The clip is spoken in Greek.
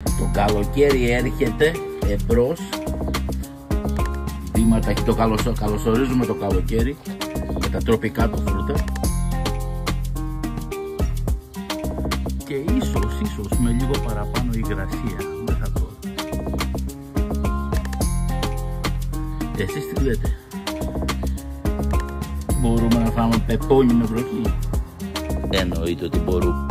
Το καλοκαίρι έρχεται εμπρός. Βήματα, το καλωσορίζουμε το καλοκαίρι με τα τροπικά του φρούτα. Και ίσως με λίγο παραπάνω υγρασία. Δεν θα πω. Εσείς τι λέτε? Μπορούμε να φάμε πεπόνι με βροχή? Εννοείται ότι μπορούμε.